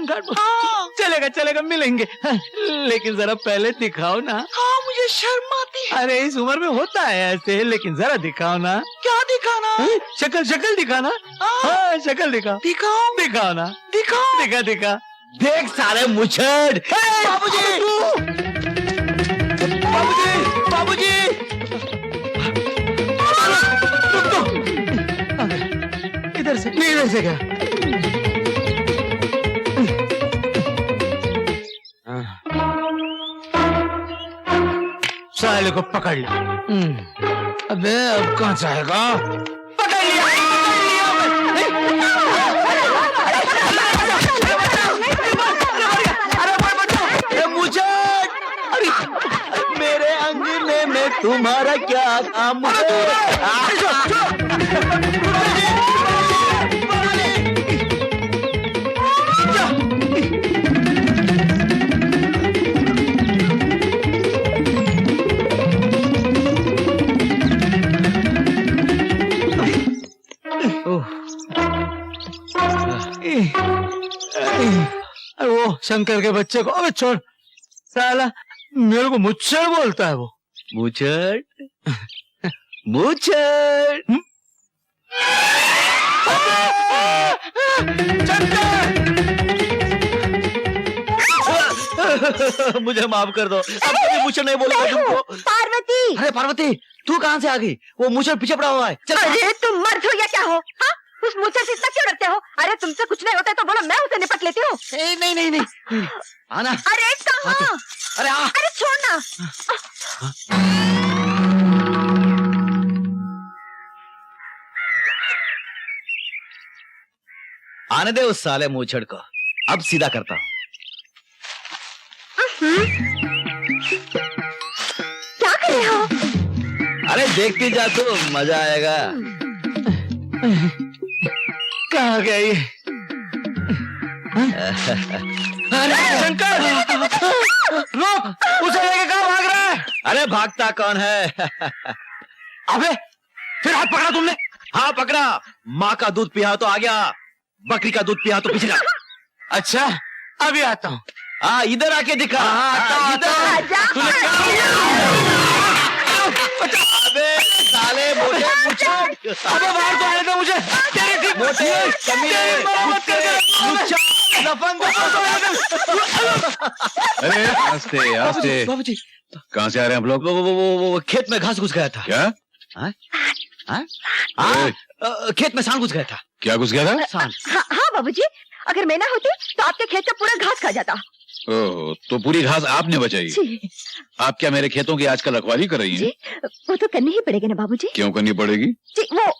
Card? चलेगा चलेगा, मिलेंगे, लेकिन जरा पहले दिखाओ ना। हाँ, मुझे शर्म आती है। अरे इस उम्र में होता है ऐसे, लेकिन जरा दिखाओ ना। क्या दिखाना? शक्ल शक्ल दिखाना। हाँ शक्ल दिखाओ। दिखाओ दिखाओ ना। दिखाओ। दिखा दिखा। देख साले मुछड़। बाबूजी, बाबूजी, बाबूजी, इधर से नहीं, इधर से क्या? साले को पकड़ लिया। अबे अब कहाँ जाएगा? पकड़ लिया, अरे मुझे, अरे मेरे अंगने में तुम्हारा क्या काम? वो शंकर के बच्चे को, अबे छोड़, साला मेरे को मुच्छड़ बोलता है वो। मुछड़ मुछड़। मुझे माफ कर दो, अब कभी मुझे नहीं बोलूंगा तुमको। पार्वती। अरे पार्वती, तू कहाँ से आ गई? वो मुझे पीछे पड़ा हुआ है। चल। अरे तुम मर्द हो या क्या हो? हाँ, उस मुझसे से इतना क्यों डरते हो? अरे तुमसे कुछ नहीं होता है तो बोलो, मैं उसे निपट लेती हूँ। नहीं नहीं नहीं, आना। अरे कहाँ? अरे आ। अरे छोड़ना। आने दे उस साले मुछड़ को, अब सीधा करता हूँ। क्या कर रहे हो? अरे देखती जा तू, मजा आएगा। कहाँ गया ये? अरे शंकर, रुक, उसे लेके कहाँ भाग रहा है? अरे भागता कौन है? अबे फिर हाथ पकड़ा तुमने? हाँ पकड़ा। माँ का दूध पिया तो आ गया, बकरी का दूध पिया तो पीछे जा। अच्छा अभी आता हूँ। हाँ इधर आके दिखा। अबे साले मोटे मुझे, अबे बाहर तो आने दो मुझे। मोटे कमीने, लुच्चा, लफंग। अरे आस्ते आस्ते, बाबूजी कहाँ से आ रहे हैं आप लोग? वो खेत में घास घुस गया था। क्या? खेत में सांड घुस गया था। क्या घुस गया था? सांड। हाँ बाबूजी, अगर मैं ना होती तो आपके खेत का पूरा घास खा जाता। ओह, तो पूरी घास आपने बचाई? जी आप क्या मेरे खेतों की आजकल रखवाली कर रही हैं? जी, वो तो करनी ही पड़ेगी ना बाबूजी। क्यों करनी पड़ेगी? जी वो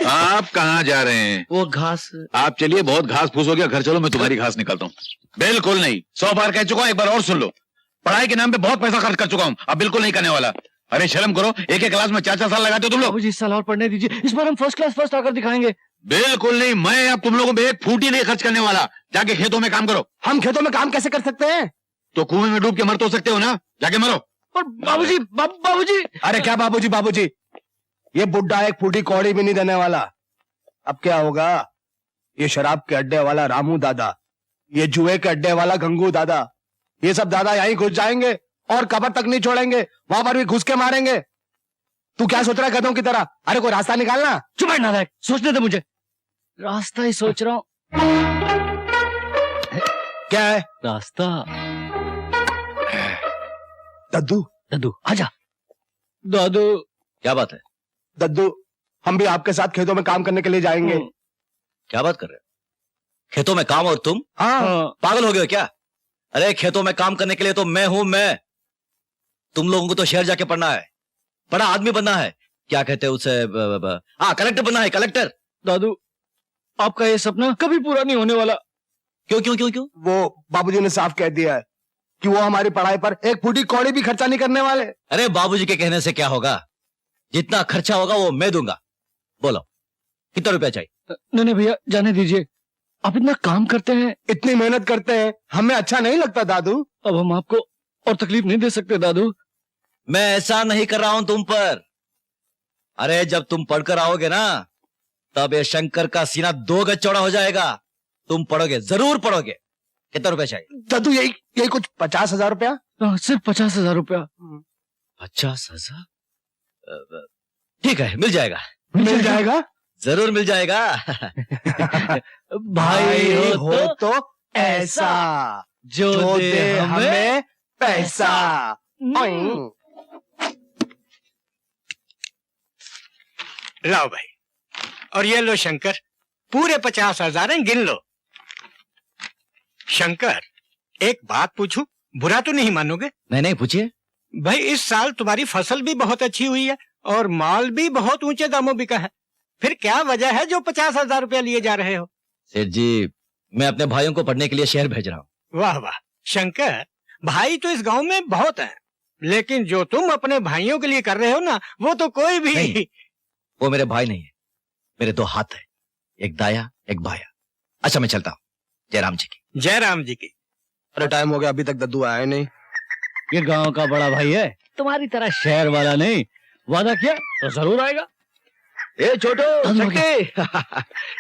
आप कहाँ जा रहे हैं? वो घास। आप चलिए, बहुत घास फूस हो गया, घर चलो, मैं तुम्हारी घास निकालता हूँ। बिल्कुल नहीं, 100 बार कह चुका हूँ, एक बार और सुन लो। पढ़ाई के नाम पे बहुत पैसा खर्च कर चुका हूँ, अब बिल्कुल नहीं करने वाला। अरे शर्म करो, एक एक क्लास में 4-4 साल लगाते हो तुम लोग। बाबूजी इस साल और पढ़ने दीजिए, इस बार हम फर्स्ट क्लास फर्स्ट आकर दिखाएंगे। बिल्कुल नहीं, मैं अब तुम लोगों पे एक फूटी नहीं खर्च करने वाला। जाके खेतों में काम करो। हम खेतों में काम कैसे कर सकते हैं? तो कुएं में डूब के मर तो सकते हो ना, जाके मरो। और बाबूजी बाबूजी। अरे क्या बाबूजी बाबूजी, ये बुड्ढा एक फूटी कौड़ी भी नहीं देने वाला। अब क्या होगा? ये शराब के अड्डे वाला रामू दादा, ये जुए के अड्डे वाला गंगू दादा, ये सब दादा यहीं घुस जाएंगे और कब्र तक नहीं छोड़ेंगे, वहां पर भी घुस के मारेंगे। तू क्या सोच रहा है गधों की तरह? अरे कोई रास्ता निकालना। चुप है नालायक, सोचने दे मुझे। रास्ता ही सोच रहा हूँ। क्या है? रास्ता। दद्दू दादू आजा। दादू क्या बात है? दद्दू, हम भी आपके साथ खेतों में काम करने के लिए जाएंगे। क्या बात कर रहे हो? खेतों में काम और तुम? हाँ। पागल हो गए हो क्या? अरे खेतों में काम करने के लिए तो मैं हूं। मैं, तुम लोगों को तो शहर जाके पढ़ना है, बड़ा आदमी बनना है। क्या कहते हैं उसे? हाँ, कलेक्टर बनना है, कलेक्टर। दादू आपका ये सपना कभी पूरा नहीं होने वाला। क्यों क्यों क्यों क्यों? वो बाबूजी ने साफ कह दिया है कि वो हमारी पढ़ाई पर एक फूटी कौड़ी भी खर्चा नहीं करने वाले। अरे बाबूजी के कहने से क्या होगा? जितना खर्चा होगा वो मैं दूंगा। बोलो कितना रुपया चाहिए? नहीं भैया, जाने दीजिए। आप इतना काम करते हैं, इतनी मेहनत करते हैं, हमें अच्छा नहीं लगता दादू। अब हम आपको और तकलीफ नहीं दे सकते दादू। मैं ऐसा नहीं कर रहा हूं तुम पर। अरे जब तुम पढ़कर आओगे ना, तब ये शंकर का सीना 2 गज चौड़ा हो जाएगा। तुम पढ़ोगे, जरूर पढ़ोगे। कितना रुपया चाहिए? दादू यही यही कुछ 50,000 रुपया। सिर्फ 50,000 रुपया। 50,000? ठीक है, मिल जाएगा। मिल जाएगा। जरूर मिल जाएगा। भाई हो तो ऐसा जो दे हमें पैसा। लाओ भाई, और ये लो शंकर, पूरे 50,000 हैं, गिन लो। शंकर, एक बात पूछूं, बुरा तो नहीं मानोगे? नहीं नहीं, पूछिए। भाई इस साल तुम्हारी फसल भी बहुत अच्छी हुई है और माल भी बहुत ऊंचे दामों बिका है, फिर क्या वजह है जो 50,000 रुपया लिए जा रहे हो? सेठ जी, मैं अपने भाइयों को पढ़ने के लिए शहर भेज रहा हूँ। वाह वाह शंकर, भाई तो इस गांव में बहुत हैं, लेकिन जो तुम अपने भाइयों के लिए कर रहे हो ना, वो तो कोई भी नहीं। वो मेरे भाई नहीं है, मेरे 2 हाथ है, एक दाया एक बाया। अच्छा मैं चलता हूँ। जयराम जी की। जयराम जी की। अरे टाइम हो गया, अभी तक दद्दू आया नहीं। ये गांव का बड़ा भाई है, तुम्हारी तरह शहर वाला नहीं। वादा किया तो जरूर आएगा। ए छोटो,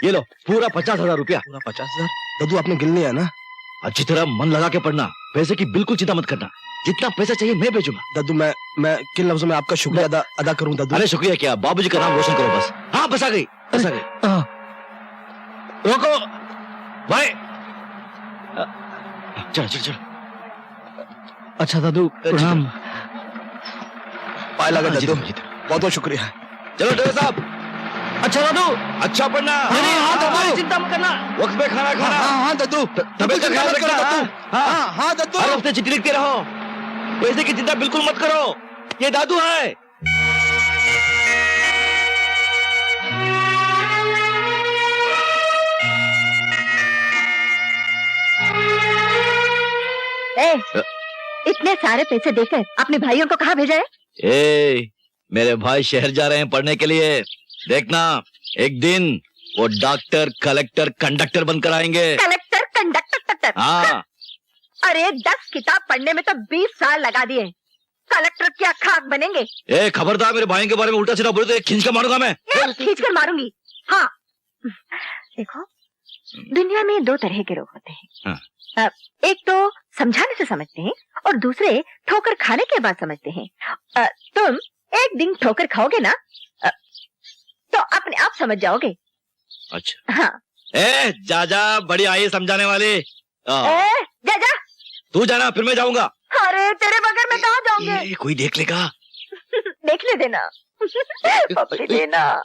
ये लो पूरा 50,000 रुपया। पूरा 50,000? दद्दू आपने गिन लिया ना? अच्छी तरह मन लगा के पढ़ना, पैसे की बिल्कुल चिंता मत करना, जितना पैसा चाहिए मैं भेजूंगा। दद्दू मैं किन लफ्जों में आपका शुक्रिया अदा करूं दद्दू? अरे शुक्रिया क्या, बाबूजी का नाम रोशन करो बस। हाँ बस आ गई, बस आ गई। रोको भाई, चलो चलो चलो। अच्छा दादू प्रणाम। पाए लगा दद्दू, जीतो। बहुत बहुत शुक्रिया। चलो ड्राइवर साहब। अच्छा दादू, अच्छा पढ़ना। हाँ दद्दू, चिंता मत करना, वक्त पे खाना खाना। हाँ दद्दू, तबियत का ख्याल रखना। हाँ दद्दू। हर हफ्ते चिट्ठी लिखते रहो, पैसे की चिंता बिल्कुल मत करो। ये दादू है। इतने सारे पैसे देकर अपने भाइयों को कहाँ भेजा है? मेरे भाई शहर जा रहे हैं पढ़ने के लिए। देखना एक दिन वो डॉक्टर, कलेक्टर, कंडक्टर बनकर आएंगे। Collector, conductor? हाँ। अरे 10 किताब पढ़ने में तो 20 साल लगा दिए, कलेक्टर क्या खाक बनेंगे? खबरदार, मेरे भाई के बारे में उल्टा सीधा बोले तो खींच कर मारूंगा मैं। खींच कर मारूंगी। हाँ देखो, दुनिया में 2 तरह के लोग होते हैं। हाँ। एक तो समझाने से समझते हैं और दूसरे ठोकर खाने के बाद समझते हैं। तुम एक दिन ठोकर खाओगे ना, तो अपने आप समझ जाओगे। अच्छा। हाँ। जा बड़ी आई समझाने वाली। जा तू जाना, फिर मैं जाऊंगा। अरे तेरे बगैर मैं कहाँ जाऊंगे? कोई देख लेगा। देखने देना। पप्पी देना।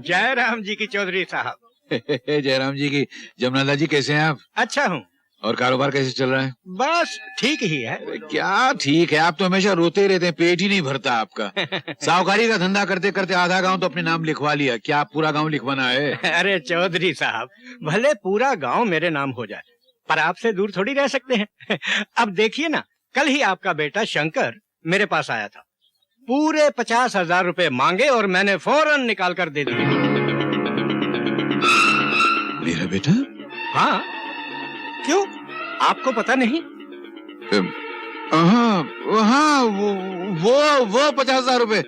जयराम जी की चौधरी साहब। जयराम जी की। जमनाला जी कैसे हैं आप? अच्छा हूँ। और कारोबार कैसे चल रहा है? बस ठीक ही है। क्या ठीक है, आप तो हमेशा रोते ही रहते हैं, पेट ही नहीं भरता आपका। साहूकारी का धंधा करते करते आधा गांव तो अपने नाम लिखवा लिया, क्या आप पूरा गांव लिखवाना है? अरे चौधरी साहब, भले पूरा गांव मेरे नाम हो जाए, पर आपसे दूर थोड़ी रह सकते हैं। अब देखिए ना, कल ही आपका बेटा शंकर मेरे पास आया था, पूरे 50,000 रुपए मांगे और मैंने फौरन निकाल कर दे दिए। मेरा बेटा? हाँ, क्यों आपको पता नहीं? हाँ वो 50,000 रुपए,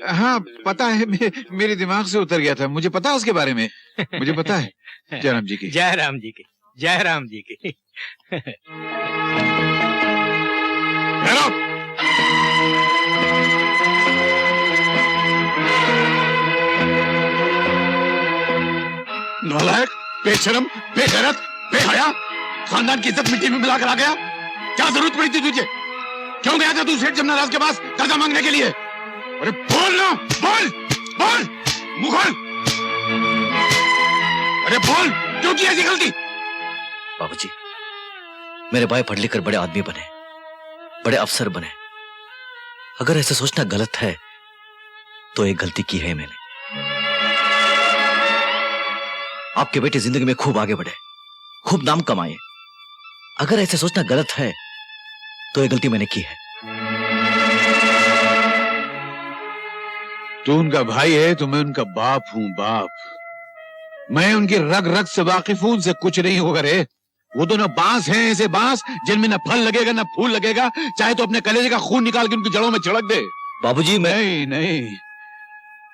हाँ पता है, मेरे दिमाग से उतर गया था, मुझे पता है उसके बारे में, मुझे पता है। जयराम जी की। जयराम जी की। जयराम जी की। नालायक, बेशरम, बेगैरत, बेहया, खानदान की इज्जत मिट्टी में मिलाकर आ गया। क्या जरूरत पड़ी थी तुझे? क्यों गया था तू सेठ जमनालाल के पास कर्जा मांगने के लिए? अरे बोल ना, बोल बोल, मुंह खोल। अरे बोल, क्यों की ऐसी गलती? बाबूजी, मेरे भाई पढ़ लिख कर बड़े आदमी बने, बड़े अफसर बने। अगर ऐसे सोचना गलत है तो एक गलती की है मैंने। आपके बेटे जिंदगी में खूब आगे बढ़े, खूब नाम कमाए। अगर ऐसे सोचना गलत है तो एक गलती मैंने की है। तू उनका भाई है तो मैं उनका बाप हूँ, बाप। मैं उनकी रग रग से वाकिफ हूं, उनसे कुछ नहीं होगा रे। वो दोनों बांस हैं, ऐसे बांस जिनमें न फल लगेगा न फूल लगेगा, चाहे तो अपने कलेजे का खून निकाल के उनकी जड़ों में छिड़क दे। बाबूजी मैं नहीं नहीं,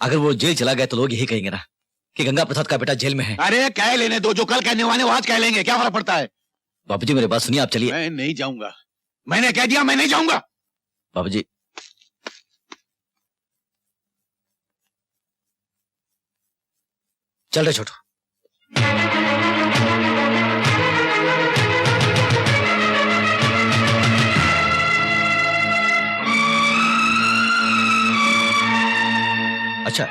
अगर वो जेल चला गया तो लोग यही कहेंगे ना कि गंगा प्रसाद का बेटा जेल में है। अरे कह लेने दो, जो कल कहने वाले वो आज कह लेंगे, क्या फर्क पड़ता है। बाबू जी मेरी बात सुनिए, आप चलिए। मैं नहीं जाऊंगा, मैंने कह दिया मैं नहीं जाऊंगा। बाबू जी चल रहे छोटू। अच्छा,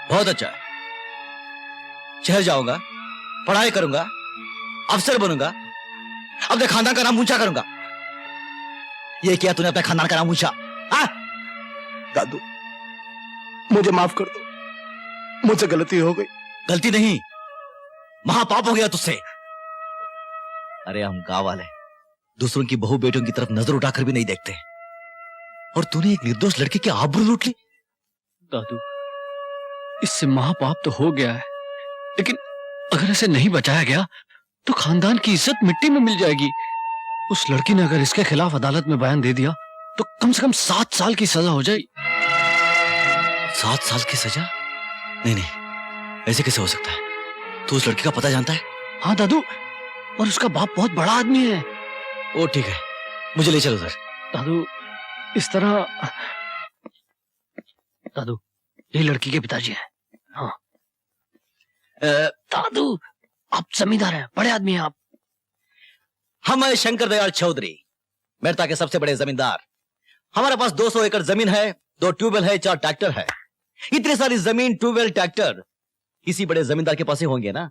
बहुत अच्छा। शहर जाऊंगा, पढ़ाई करूंगा, अफसर बनूंगा, अपने खानदान का नाम ऊंचा करूंगा। ये किया तूने अपने खानदान का नाम ऊंचा? हाँ? दादू मुझे माफ कर दो, मुझसे गलती हो गई। गलती नहीं, महापाप हो गया तुझसे। अरे हम गांव वाले दूसरों की बहू बेटियों की तरफ नजर उठाकर भी नहीं देखते, और तूने एक निर्दोष लड़की की आबरू लूट ली। दादू, इससे महापाप तो हो गया है, लेकिन अगर इसे नहीं बचाया गया तो खानदान की इज्जत मिट्टी में मिल जाएगी। उस लड़की ने अगर इसके खिलाफ अदालत में बयान दे दिया तो कम से कम 7 साल की सजा हो जाएगी। 7 साल की सजा? नहीं नहीं, ऐसे कैसे हो सकता है? तू उस लड़की का पता जानता है? हाँ दादू, और उसका बाप बहुत बड़ा आदमी है। ओ ठीक है, मुझे ले चलो उधर। दादू इस तरह, दादू ये लड़की के पिताजी हैं। हाँ दादू, आप जमींदार हैं, बड़े आदमी हैं आप। हम हैं शंकर दयाल चौधरी, मेरता के सबसे बड़े जमींदार। हमारे पास 200 एकड़ जमीन है, 2 ट्यूबवेल है, 4 ट्रैक्टर है। इतनी सारी जमीन, ट्यूबवेल, ट्रैक्टर किसी बड़े जमींदार के पास ही होंगे ना।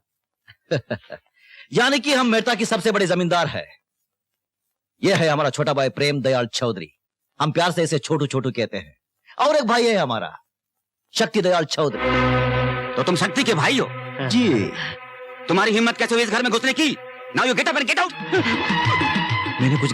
यानी कि हम मेरता की सबसे बड़े जमींदार है। यह है हमारा छोटा भाई प्रेम दयाल चौधरी, हम प्यार से इसे छोटू छोटू कहते हैं। और एक भाई है हमारा शक्ति दयाल चौधरी। तो तुम शक्ति के भाई हो? जी। तुम्हारी हिम्मत कैसे हुई इस घर में घुसने की? Now you get up and get out. मैंने कुछ